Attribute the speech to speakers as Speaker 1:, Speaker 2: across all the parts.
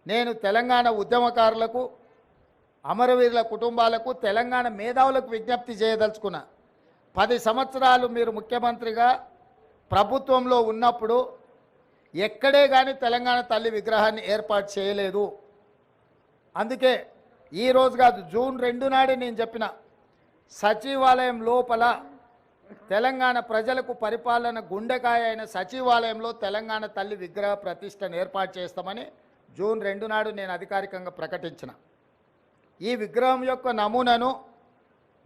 Speaker 1: నేను తెలంగాణ ఉద్యమకారులకు, అమరవీరుల కుటుంబాలకు, తెలంగాణ మేధావులకు విజ్ఞప్తి చేయదలుచుకున్నా. 10 సంవత్సరాలు మీరు ముఖ్యమంత్రిగా ప్రభుత్వంలో ఉన్నప్పుడు ఎక్కడే కానీ తెలంగాణ తల్లి విగ్రహాన్ని ఏర్పాటు చేయలేదు. అందుకే ఈరోజు కాదు, జూన్ 2 నాడే నేను చెప్పిన సచివాలయం లోపల తెలంగాణ ప్రజలకు పరిపాలన గుండెకాయ అయిన సచివాలయంలో తెలంగాణ తల్లి విగ్రహ ప్రతిష్టను ఏర్పాటు చేస్తామని జూన్ 2 నాడు నేను అధికారికంగా ప్రకటించిన. ఈ విగ్రహం యొక్క నమూనాను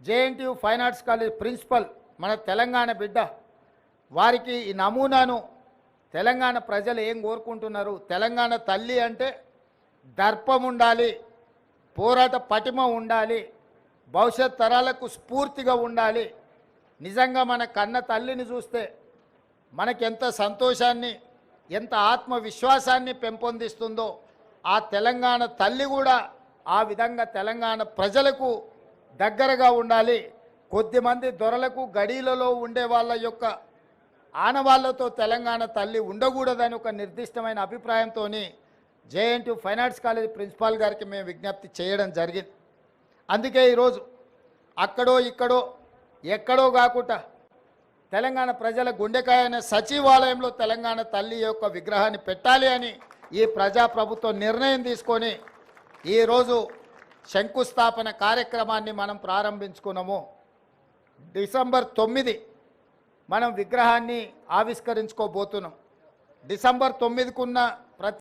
Speaker 1: JNTU fine arts college principal మన తెలంగాణ బిడ్డ వారికి ఈ నమూనాను తెలంగాణ ప్రజలు ఏం కోరుకుంటున్నారు, తెలంగాణ తల్లి అంటే దర్పం ఉండాలి, పోరాట పటిమ ఉండాలి, భవిష్యత్ తరాలకు స్ఫూర్తిగా ఉండాలి. నిజంగా మన కన్న తల్లిని చూస్తే మనకెంత సంతోషాన్ని, ఎంత ఆత్మవిశ్వాసాన్ని పెంపొందిస్తుందో ఆ తెలంగాణ తల్లి కూడా ఆ విధంగా తెలంగాణ ప్రజలకు దగ్గరగా ఉండాలి. కొద్దిమంది దొరలకు గడీలలో ఉండే వాళ్ళ యొక్క ఆనవాళ్లతో తెలంగాణ తల్లి ఉండకూడదని ఒక నిర్దిష్టమైన అభిప్రాయంతో JNTU fine arts college principal గారికి మేము విజ్ఞప్తి చేయడం జరిగింది. అందుకే ఈరోజు అక్కడో ఇక్కడో ఎక్కడో కాకుండా తెలంగాణ ప్రజల గుండెకాయ అనే సచివాలయంలో తెలంగాణ తల్లి యొక్క విగ్రహాన్ని పెట్టాలి అని ఈ ప్రజాప్రభుత్వం నిర్ణయం తీసుకొని ఈరోజు శంకుస్థాపన కార్యక్రమాన్ని మనం ప్రారంభించుకున్నాము. డిసెంబర్ 9 మనం విగ్రహాన్ని ఆవిష్కరించుకోబోతున్నాం. డిసెంబర్ 9కున్న